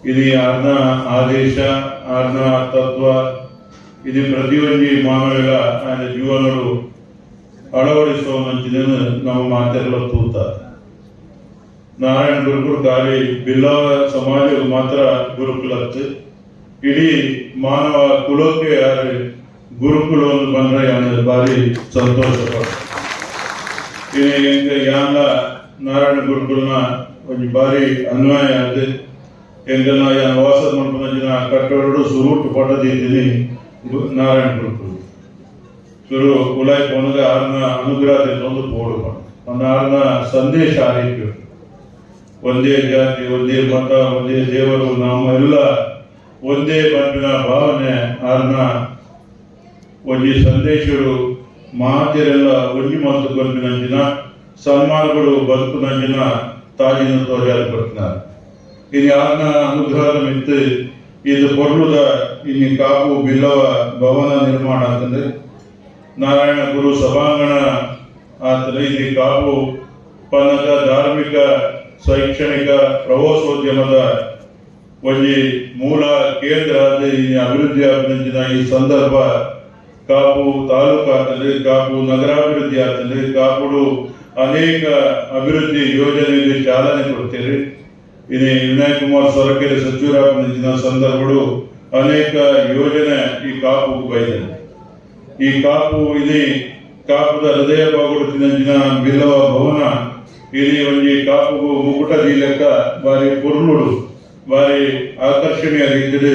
ఇది ಆರ್ನ ಆದೇಶ ಆರ್ನ ತತ್ವ ಇದು ಪ್ರತಿಯೊಂದು ಮಾನವರ ఆయన ಜೀವನಗಳು ಅಳವಡಿಸುವಂತಿದ್ದನ್ನು ನಾವು ಮಾತೆಲ್ಲ ತೂತ ನಾರಾಯಣ ಗುರುಕುಲ ಗಾಳಿ ಬಿಲ್ಲವ ಸಮಾಜ ಮಾತ್ರ ಗುರುಕುಲತ್ತು ಇಡೀ ಮಾನವ ಕುಲಕ್ಕೆ ಯಾರು ಗುರುಕುಲವನ್ನು ಬಂದ್ರೆ ಅನ್ನೋದು ಭಾರಿ ಸಂತೋಷ ಯಾನ ನಾರಾಯಣ ಗುರುಕುಲನ ಒಂದು ಭಾರಿ ಅನ್ವಯ ಅದು ಎಂಗನ ಯಾನ್ ವಾಸದ ಮಾಡ್ಕೊಂಡ ಜನ ಕಟ್ಟೋಡು ಸುರುಟು ಪಟ್ಟದಿದ್ದೀನಿ ನಾರಾಯಣ ಗುರುಕುಲ ಶುರು ಕುಲಾಯ್ ಪೋನಗ ಆರ್ನ ಅನುಗ್ರಹದಿಂದ ಒಂದು ಬೋರ್ಡು ಒಂದು ಆರ್ನ ಸಂದೇಶ ಆರಿಕೆ ಒಂದೇ ಜಾತಿ ಒಂದೇ ಮತ ಒಂದೇ ದೇವರು ನಾವೆಲ್ಲ ಒಂದೇ ಬಂಪಿನ ಭಾವನೆ ಆರ್ನ ಒಂಜಿ ಸಂದೇಶಗಳು ಮಾತೆರೆಲ್ಲ ಒಂಜಿ ಮತ್ತು ಬಂಪಿನಂಚಿನ ಸನ್ಮಾನಗಳು ಬದುಕುನಂಚಿನ ತಾಜಿನ ತೋಜಾರು ಬರ್ತಿದ್ದಾರೆ ಇದು ಆರ್ನ ಅನುಗ್ರಹದ ಮಿತ್ತು ಇದು ಪೊರ್ಲುದ ಇನ್ನು ಕಾಪು ಬಿಲ್ಲವ ಭವನ ನಿರ್ಮಾಣ ಅಂತಂದ್ರೆ ನಾರಾಯಣ ಗುರು ಸಭಾಂಗಣ ಆತನ ಇಲ್ಲಿ ಕಾಪು ಪನ್ನದ ಧಾರ್ಮಿಕ ಶೈಕ್ಷಣಿಕ ಪ್ರವಾಸೋದ್ಯಮದ ಒಂದು ಮೂಲ ಕೇಂದ್ರ ಅಭಿವೃದ್ಧಿ ಆಗಿನ ಈ ಸಂದರ್ಭ ಕಾಪು ತಾಲೂಕು ಆಗ್ತದೆ ಕಾಪು ನಗರಾಭಿವೃದ್ಧಿ ಆಗ್ತದೆ ಕಾಪುಡು ಅನೇಕ ಅಭಿವೃದ್ಧಿ ಯೋಜನೆಗೆ ಚಾಲನೆ ಕೊಡ್ತೀರಿ ಇದು ವಿನಾಯಕ್ ಕುಮಾರ್ ಸೊರಕೆರೆ ಸಚಿವರಾಗಿನ ಸಂದರ್ಭಗಳು ಅನೇಕ ಯೋಜನೆ ಈ ಕಾಪು ಬೈದಿದೆ ಈ ಕಾಪು ಇದು ಕಾಪುದ ಹೃದಯ ಬಾಗುಡುತ್ತಿನ ಬಿಲ್ಲವ ಭವನ ಇಲ್ಲಿ ಒಂದು ಕಾಪುಗೂ ಮುಕುಟದಿ ಲೆಕ್ಕ ಬಾರಿ ಪುರ್ಲುಡು ಬಾರಿ ಆಕರ್ಷಣೀಯವಾಗಿದ್ದು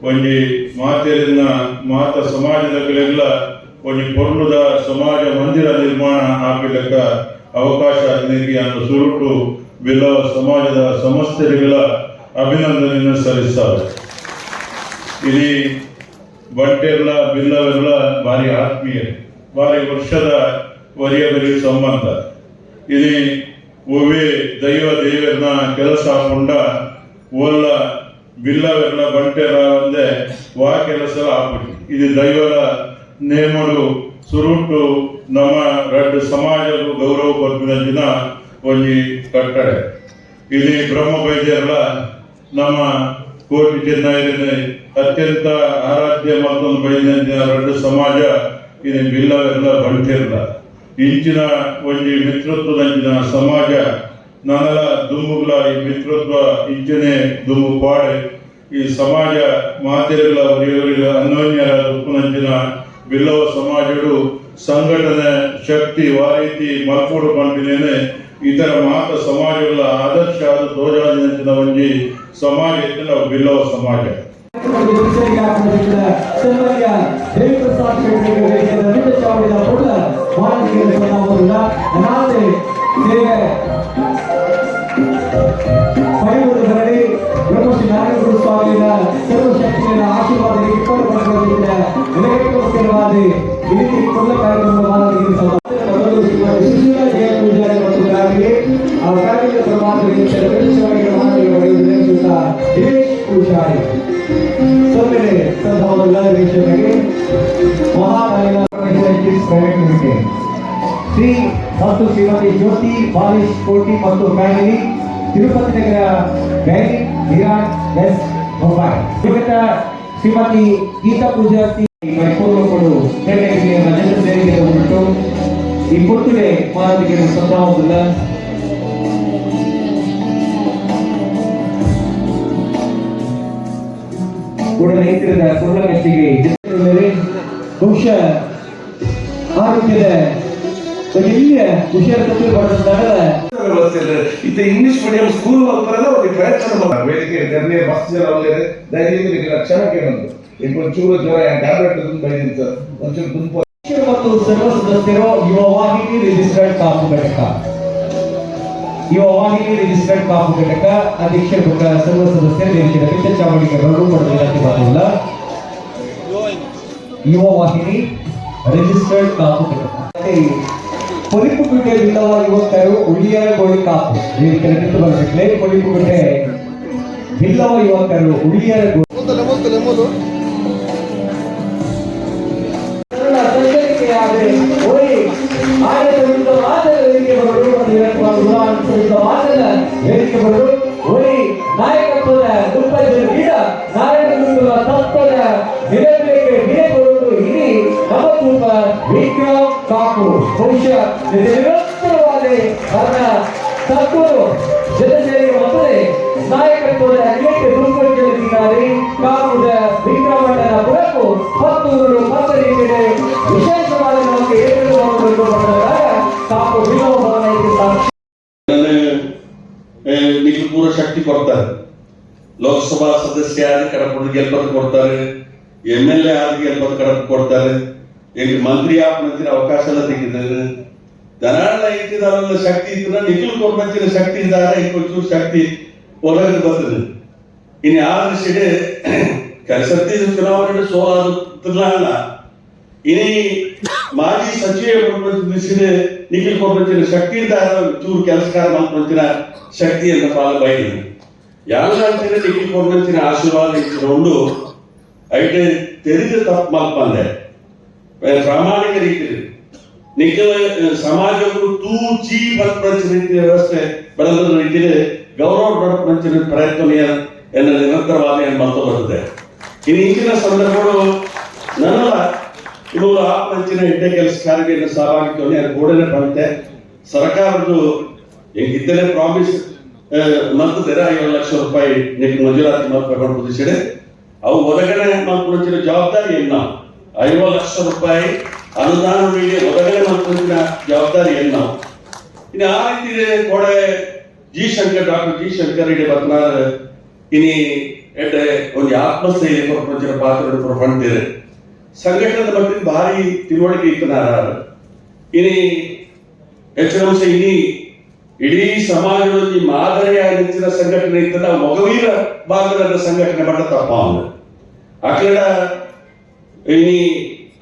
ಒಂದು ಮಾತೆಯನ್ನ ಮಾತ ಸಮಾಜದಗಳೆಲ್ಲ ಒಂದು ಪೊರ್ಲುದ ಸಮಾಜ ಮಂದಿರ ನಿರ್ಮಾಣ ಆಗಲಿಕ್ಕ ಅವಕಾಶ ಅನ್ನು ಸುರುಟು ಬಿಲ್ಲವ ಸಮಾಜದ ಸಮಸ್ಯೆಗಳ ಅಭಿನಂದನೆಯನ್ನು ಸಲ್ಲಿಸ್ತಾರೆ ಇಲ್ಲಿ ಬಂಟೆರ್ಲ ಬಿಲ್ಲವೆಲ್ಲ ಭಾರಿ ಆತ್ಮೀಯ ಭಾರಿ ವರ್ಷದ ವರಿಯಬರಿ ಸಂಬಂಧ ಇಲ್ಲಿ ಒವ್ವೆ ದೈವ ದೇವರನ್ನ ಕೆಲಸ ಹಾಕೊಂಡ ಓಲ್ಲ ಬಿಲ್ಲವೆಲ್ಲ ಬಂಟೆರ ಒಂದೇ ವಾ ಕೆಲಸ ಹಾಕ್ಬಿಟ್ಟು ಇದು ದೈವರ ನೇಮಡು ಸುರುಟು ನಮ್ಮ ರಡ್ಡು ಸಮಾಜಕ್ಕೂ ಗೌರವ ಕೊಟ್ಟಿನ ದಿನ ಒಂದು ಕಟ್ಟಡ ಇದು ಬ್ರಹ್ಮ ವೈದ್ಯರಲ್ಲ ನಮ್ಮ ಕೋಟಿ ಚೆನ್ನೈನ ಅತ್ಯಂತ ಆರಾಧ್ಯ ಮತ್ತೊಂದು ಬೈದ್ಯ ರಡ್ಡು ಸಮಾಜ ಇದು ಬಿಲ್ಲವೆಲ್ಲ ಬಂಟೆರಲ್ಲ ಇಂಚಿನ ಒಂದು ಮಿತ್ರತ್ವದಂಚಿನ ಸಮಾಜ ನನಲ ದುಮ್ಮುಗಳ ಈ ಮಿತ್ರತ್ವ ಇಂಚನೆ ದುಮ್ಮು ಪಾಡೆ ಈ ಸಮಾಜ ಮಾತೆರೆಲ್ಲ ಒರಿಯವರಿಗೆ ಅನ್ಯೋನ್ಯರ ಉಪ್ಪುನಂಚಿನ ಬಿಲ್ಲವ ಸಮಾಜಗಳು ಸಂಘಟನೆ ಶಕ್ತಿ ವಾರೀತಿ ಮಲ್ಪೋಡು ಪಂಪಿನೇನೆ ಇತರ ಮಾತ ಸಮಾಜಗಳ ಆದರ್ಶ ಅದು ತೋಜಾದಿನಂಚಿನ ಒಂದು ಸಮಾಜ ಇತ್ತು ನಾವು ಬಿಲ್ಲವ ಸಮಾಜ ಬ್ರಹ್ಮಶ್ರೀ ನಾರಾಯಣ ಗುರು ಸ್ವಾಮಿಯ ಸರ್ವಶಕ್ತಿಯ ಆಶೀರ್ವಾದಕ್ಕೆ ಇಪ್ಪತ್ತು ನೆಲೆಗಟ್ಟುವಸ್ತರವಾದ ಇಡೀ ಕೊಲ್ಲ ಕಾರ್ಯಕ್ರಮವಾದ ಆ ಕಾರ್ಯಕ್ರಮ ಪ್ರಮಾಣದಲ್ಲಿ ಶ್ರೀ ಮತ್ತು ಶ್ರೀಮತಿ ಜ್ಯೋತಿ ಬಾಲಿಶ್ ಕೋಟಿ ಮತ್ತು ಫ್ಯಾಮಿಲಿ ತಿರುಪತಿ ನಗರ ಗೈಡ್ ವಿರಾಟ್ ಎಸ್ ಮೊಬೈಲ್ ಇವತ್ತ ಶ್ರೀಮತಿ ಗೀತಾ ಪೂಜಾರ್ತಿ ಮೈಪೂರ್ವಗಳು ನೆಲೆಗೆ ರಜತ ಸೇವೆಗೆ ಉಂಟು ಈ ಪುಟ್ಟುಗೆ ಮಾನವಿಗೆ ಸಂಭಾವವಿಲ್ಲ ಕೂಡ ರೈತರ ಕುರುಳಗಟ್ಟಿಗೆ ಬಹುಶಃ ಆರೋಗ್ಯದ വലിയ ವಿಷಯಕ್ಕೆ ಇದು ಇಂಗ್ಲಿಷ್ ಮೀಡಿಯಂ ಸ್ಕೂಲ್ ಹೋಗ್ತಾರಲ್ಲ ಅವ್ರಿಗೆ ಪ್ರಯತ್ನ ವೇದಿಕೆ ಗಣ್ಯ ಮಸ್ತ್ ಜನ ಅವರಿಗೆ ಧೈರ್ಯ ಕ್ಷಣಕ್ಕೆ ಬಂದು ಒಂಚೂರು ಜ್ವರ ಟ್ಯಾಬ್ಲೆಟ್ ಬೈದಿತ್ತು ಸರ್ ಒಂಚೂರು ಗುಂಪು ಮತ್ತು ಸರ್ವ ಸದಸ್ಯರು ಯುವ ವಾಹಿನಿ ರಿಜಿಸ್ಟರ್ಡ್ ಕಾಪು ಘಟಕ ಯುವ ವಾಹಿನಿ ರಿಜಿಸ್ಟರ್ಡ್ ಕಾಪು ಘಟಕ ಅಧ್ಯಕ್ಷರು ಸರ್ವ ಸದಸ್ಯರು ವೇದಿಕೆ ಚರ್ಚಾವಳಿಗೆ ಬರಲು ಪಡೆದಿಲ್ಲ ಯುವ ವಾಹಿನಿ ರಿಜಿಸ್ಟರ್ಡ್ ಕಾಪು ಘಟಕ ಪೊಲಿಪುಗುಡ್ಡೆ ಬಿಲ್ಲವ ಯುವಕರು ಉಳಿಯರ ಗೋಳಿ ಕಾಪು ವೇದಿಕೆ ಬರಬೇಕಲೇ ಪೊಲಿಪುಗುಡ್ಡೆ ಬಿಲ್ಲವ ಯುವಕರು ಉಳಿಯರ ನಾಯಕತ್ವದ ನಿರಂತರವಾಗಿ ಅವರ ಸದ್ಗುರು ಜೊತೆ ಮೊದಲೇ ನಾಯಕತ್ವದ ಅನೇಕ ದುರ್ಗತಿಯಾಗಿ ಕಾಪುದ ವಿಕ್ರಮಣ್ಣನ ಪುರಕ್ಕೂ ಹತ್ತೂರು ಮಕ್ಕಳಿಗೆ ವಿಶೇಷವಾದ ನಮಗೆ ಏಕರು ಕಾಪು ವಿನೋದ ಭವನಕ್ಕೆ ಸಾಕ್ಷಿ మీకు పూర శక్తి కొడతారు లోక్సభ సదస్య ఆది కడపడు గెలుపతి కొడతారు ఎమ్మెల్యే ఆది గెలుపతి కడప కొడతారు ಈಗ ಮಂತ್ರಿ ಆಪನಂತಿನ ಅವಕಾಶ ತೆಗೆದಿದ್ದಾರೆ ಧನಾಳ ಇತ್ತಿದ ಶಕ್ತಿ ಇತ್ತಿನ ನಿಖಿಲ್ ಕೊಡ್ಬಂತಿನ ಶಕ್ತಿ ಇದ್ದಾರೆ ಇಂకొಂಚೂರು ಶಕ್ತಿ ಒಳಗೆ ಬರ್ತದೆ ಇನ್ನು ಆದ್ರೆ ಸಿಡೆ ಸತ್ಯ ಚುನಾವಣೆ ಸೋಲಾದ ಇನಿ ಮಾಜಿ ಸಚಿವ ಕೊಡ್ಬಂತಿನ ನಿಖಿಲ್ ಕೊಡ್ಬಂತಿನ ಶಕ್ತಿ ಇದ್ದಾರೆ ಚೂರು ಕೆಲಸಕಾರ ಮಾಡ್ಕೊಂತಿನ ಶಕ್ತಿ ಅಂತ ಪಾಲ ಬೈದಿದೆ ಯಾವಂತಿನ ನಿಖಿಲ್ ಕೊಡ್ಬಂತಿನ ಆಶೀರ್ವಾದ ಇಚ್ಚಿಕೊಂಡು ಐಟೆ ತೆರಿಗೆ ತಪ್ಪು ಮಾಡ್ಕೊಂಡೆ ಪ್ರಾಮಾಣಿಕ ರೀತಿಯಲ್ಲಿ ನಿಖಿಲ ಸಮಾಜವನ್ನು ತೂಚಿ ಬಲಪಡಿಸಿದ ವ್ಯವಸ್ಥೆ ಬರದ ರೀತಿಯಲ್ಲಿ ಗೌರವ ಬಲಪಡಿಸಿದ ಪ್ರಯತ್ನ ಎನ್ನ ನಿರಂತರವಾದ ಮಾಡ್ತಾ ಬರ್ತದೆ ಇನ್ನು ಇಂದಿನ ಸಂದರ್ಭಗಳು ನನ್ನಲ್ಲ ಇವು ಆಪಂಚಿನ ಹೆಡ್ಡೆ ಕೆಲಸಕಾರರಿಗೆ ಸಹಭಾಗಿತ್ವನೇ ಗೋಡನೆ ಬಂತೆ ಸರ್ಕಾರದ್ದು ಹೆಂಗಿದ್ದರೆ ಪ್ರಾಮಿಸ್ ಮಂತ್ದಿರ 5 ಲಕ್ಷ ರೂಪಾಯಿ ನಿಮಗೆ ಮಂಜೂರಾತಿ ಮಾಡ್ಕೊಂಡು ಪ್ರದೇಶಡೆ ಅವು ಒದಗಣೆ ಮಾಡ್ಕೊಂಡಿರೋ ಜವಾಬ್ದಾರಿ ಏನು 5 ಲಕ್ಷ ರೂಪಾಯಿ ಅನುದಾನ ನೀಡಿ ಒದಗಣೆ ಮಾಡ್ಕೊಂಡಿನ ಜವಾಬ್ದಾರಿಯನ್ನು ಇನ್ನು ಆ ರೀತಿ ಕೋಡೆ ಡಾಕ್ಟರ್ ಜಿ ಶಂಕರ್ ರೆಡ್ಡಿ ಬರ್ನಾರ ಇನಿ ಎಡ್ಡೆ ಒಂದು ಆತ್ಮಸ್ಥೈರ್ಯ ಪ್ರಪಂಚದ ಪಾತ್ರ ಪ್ರಪಂಚ ಸಂಘಟನೆದ ಬಗ್ಗೆ ಭಾರಿ ತಿಳುವಳಿಕೆ ಇತ್ತನಾರ ಇನಿ ಹೆಚ್ಚಿನ ಅಂಶ ಇನಿ ಇಡೀ ಸಮಾಜದಲ್ಲಿ ಮಾದರಿಯ ನೆಚ್ಚಿನ ಸಂಘಟನೆ ಇತ್ತದ ಮಗವೀರ ಭಾಗದ ಸಂಘಟನೆ ಮಾಡ ತಪ್ಪ ಆ ಕಡೆ ಇನಿ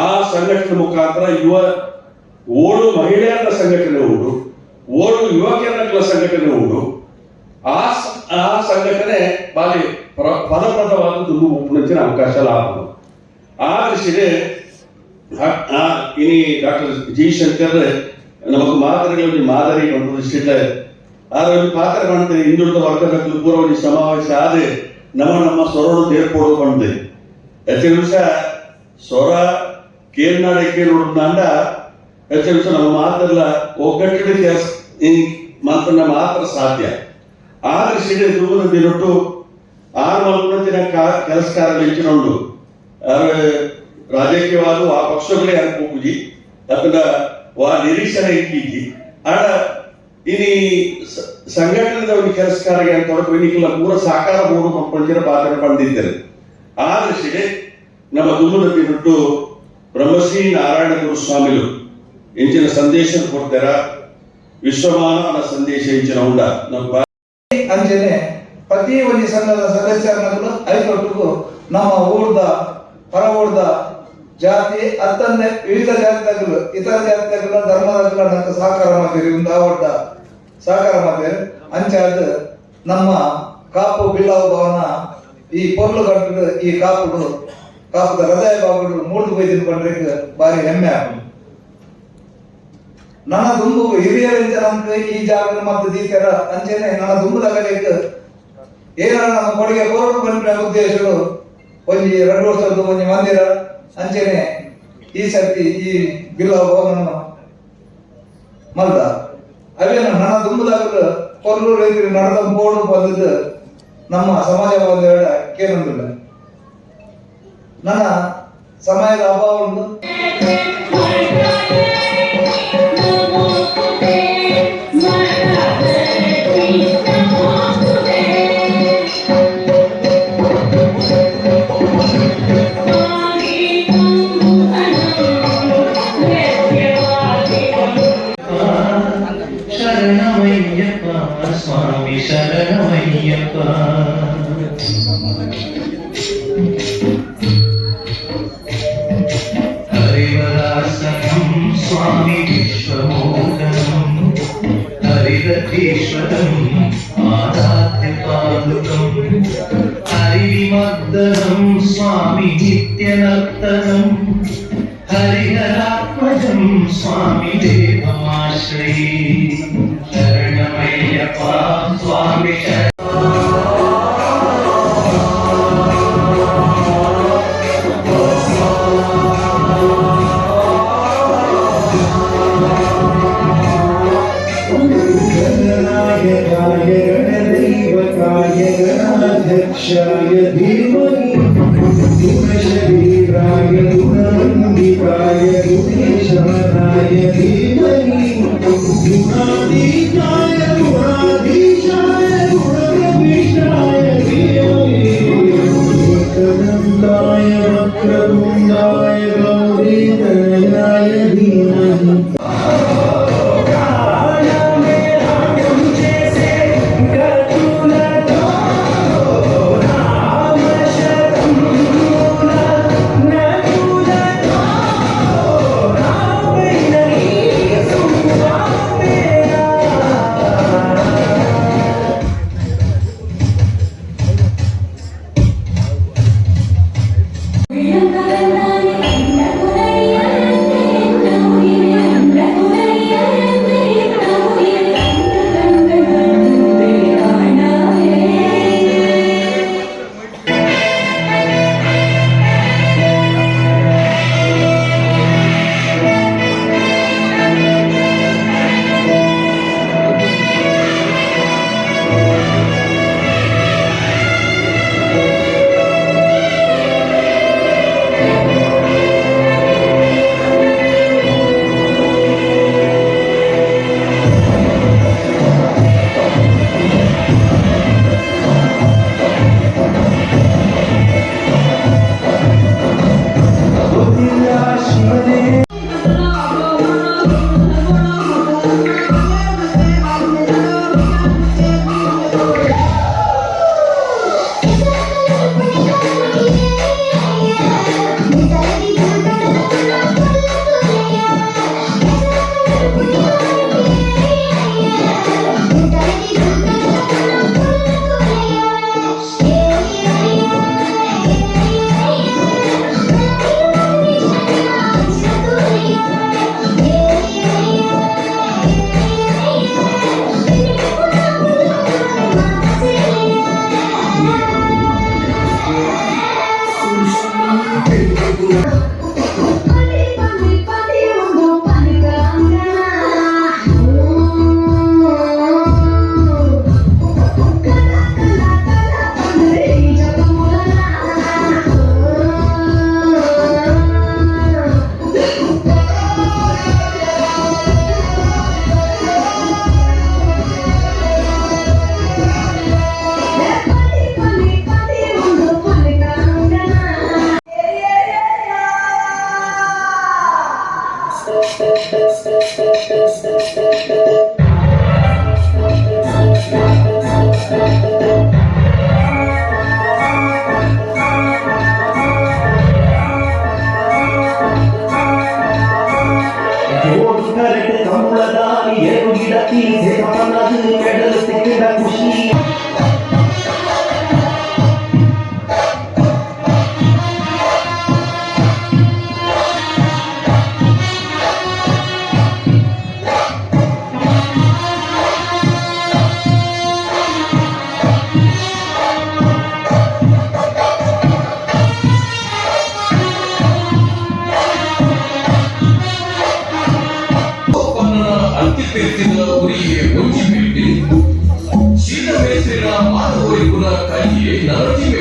ಆ ಸಂಘಟನೆ ಮುಖಾಂತರ ಓಡು ಮಹಿಳೆಯರ ಸಂಘಟನೆ ಉಂಟು ಓಡು ಯುವಕರ ಸಂಘಟನೆ ಉಂಟು ಆ ಸಂಘಟನೆ ಬಾಲಿ ಫಲಪ್ರದವಾದದ್ದು ಉಪನಂಚಿನ ಅವಕಾಶ ಲಾಭ ಆ ದೃಷ್ಟಿಗೆ ಇನಿ ಡಾಕ್ಟರ್ ಜಿ ಶಂಕರ್ ನಮಗೆ ಮಾದರಿಗಳಲ್ಲಿ ಮಾದರಿ ಒಂದು ದೃಷ್ಟಿದೆ ಅದರಲ್ಲಿ ಪಾತ್ರ ಕಾಣ್ತೇವೆ ಹಿಂದುಳಿದ ವರ್ಗದ ಪೂರ್ವಜಿ ಸಮಾವೇಶ ಆದ್ರೆ ನಮ್ಮ ಸ್ವರವನ್ನು ತೇರ್ಪೋಡು ಬಂದಿದೆ ಹೆಚ್ಚಿನ ನಿಮಿಷ ಸ್ವರ ಕೇರ್ನಾಡಕ್ಕೆ ನೋಡಿದಂಡ ಹೆಚ್ಚಿನ ನಿಮಿಷ ನಮ್ಮ ಮಾತಲ್ಲ ಒಗ್ಗಟ್ಟಿನ ಕೆಲಸ ಮಾತನ್ನ ಮಾತ್ರ ಸಾಧ್ಯ ಆ ದೃಷ್ಟಿಗೆ ದೂರದ ದಿನಟ್ಟು 6 ಮಲ್ಪುಣತಿನ ಕೆಲಸಕಾರಗಳು ಹೆಚ್ಚಿನೊಂಡು ರಾಜಕೀಯವಾದ ಆ ಪಕ್ಷಗಳೇ ಅನ್ಕೋಗಿ ಅದನ್ನ ನಿರೀಕ್ಷಣೆ ಇಕ್ಕಿ ಆಡ ಇನಿ ಸಂಘಟನೆದ ಒಂದು ಕೆಲಸಕಾರಿಗೆ ಅಂತ ತೊಡಗಿಲ್ಲ ಪೂರ ಸಾಕಾರ ಬೋರ್ಡು ಮಕ್ಕಳಿನ ಪಾತ್ರ ಬಂದಿದ್ದಾರೆ ಆ ದೃಷ್ಟಿಗೆ ನಮ್ಮ ದುಮ್ಮದ ಬಿಟ್ಟು ಬ್ರಹ್ಮಶ್ರೀ ನಾರಾಯಣ ಗುರು ಸ್ವಾಮಿಗಳು ಇಂಚಿನ ಸಂದೇಶ ಕೊಡ್ತಾರ ವಿಶ್ವಮಾನ ಸಂದೇಶ ಇಂಚಿನ ಉಂಡ ನಮ್ಮ ಅಂಜನೆ ಪ್ರತಿ ಒಂದು ಸಂಘದ ಸದಸ್ಯರನ್ನು ಐದೊಟ್ಟಿಗೂ ನಮ್ಮ ಊರ್ದ ಹೊರ ಊರ್ದ ಜಾತಿ ಅತ್ತನ್ನೇ ವಿವಿಧ ಜಾತಿಗಳು ಇತರ ಜಾತಿಗಳು ಧರ್ಮದ ಸಹಕಾರ ಮಾಡ್ತೀರಿ ಒಂದು ಆವಡ್ಡ ಸಹಕಾರ ಮಾಡ್ತೀರಿ ಅಂಚಾದ ನಮ್ಮ ಕಾಪು ಬಿಲ್ಲಾವು ಭವನ ಈ ಪೊರ್ಲು ಗಂಟು ಈ ಕಾಪುದ ಹೃದಯ ಭಾಗಗಳು ಮೂರ್ದು ಬೈ ತಿನ್ಕೊಂಡ್ರೆ ಬಾರಿ ಹೆಮ್ಮೆ ಆಗುದು ನನ್ನ ದುಂಬು ಹಿರಿಯರಿಂದ ನಮ್ಗೆ ಈ ಜಾಗ ಮತ್ತು ದೀಕರ ಅಂಚೆನೆ ನನ್ನ ದುಂಬುದಾಗಲಿಕ್ಕೆ ಏನಾರ ನಮ್ಮ ಕೊಡುಗೆ ಕೋರ್ಟು ಬಂದ ಉದ್ದೇಶಗಳು ಒಂದು 2 ವರ್ಷದ್ದು ಒಂದು ಮಂದಿರ ಅಂಚೆನೆ ಈ ಸರ್ತಿ ಈ ಬಿಲ್ಲ ಭವನ ಮಲ್ದ ಅವೇನು ನನ್ನ ದುಂಬುದಾಗ ಕೊರ್ಲು ರೈತರು ನಡೆದ ಬೋರ್ಡು ಬಂದದ್ದು ನಮ್ಮ ಸಮಾಜ ಬಾಂಧವ್ಯ ಕೇನೊಂದಿಲ್ಲ ನನ್ನ ಸಮಯದ ಅಭಾವ ಉಂಟು ಸ್ವಾಮಿ ಶರಣಮಯ್ಯಪ್ಪ ಹರಿವರಾಸನಂ ಸ್ವಾಮಿ ವಿಶ್ವಮೋಹನಂ ಹರಿರತೀಶ್ವರಂ ಆರಾಧ್ಯ ಪಾದುಕಂ ಹರಿವಿಮರ್ದನಂ ಸ್ವಾಮಿ ನಿತ್ಯನರ್ತನಂ ಹರಿಹರಾತ್ಮಜಂ ಸ್ವಾಮಿ ದೇವಮಾಶ್ರೈ ಶರಣಮಯ್ಯಪ್ಪ ಸ್ವಾಮಿ गणाध्यक्षाय धीमहि गुणशरीराय गुणमण्डिताय गुणेश्वराय धीमहि गुणातीताय गुणाधीशाय गुणप्रविष्टाय धीमहि एकदन्ताय वक्रतुण्डाय गौरीतनयाय धीमहि ಶ್ರೀರಾಮ ಮಾನವರಿಗುಣ ಕೈಯೇ ನರಸಿಂಹ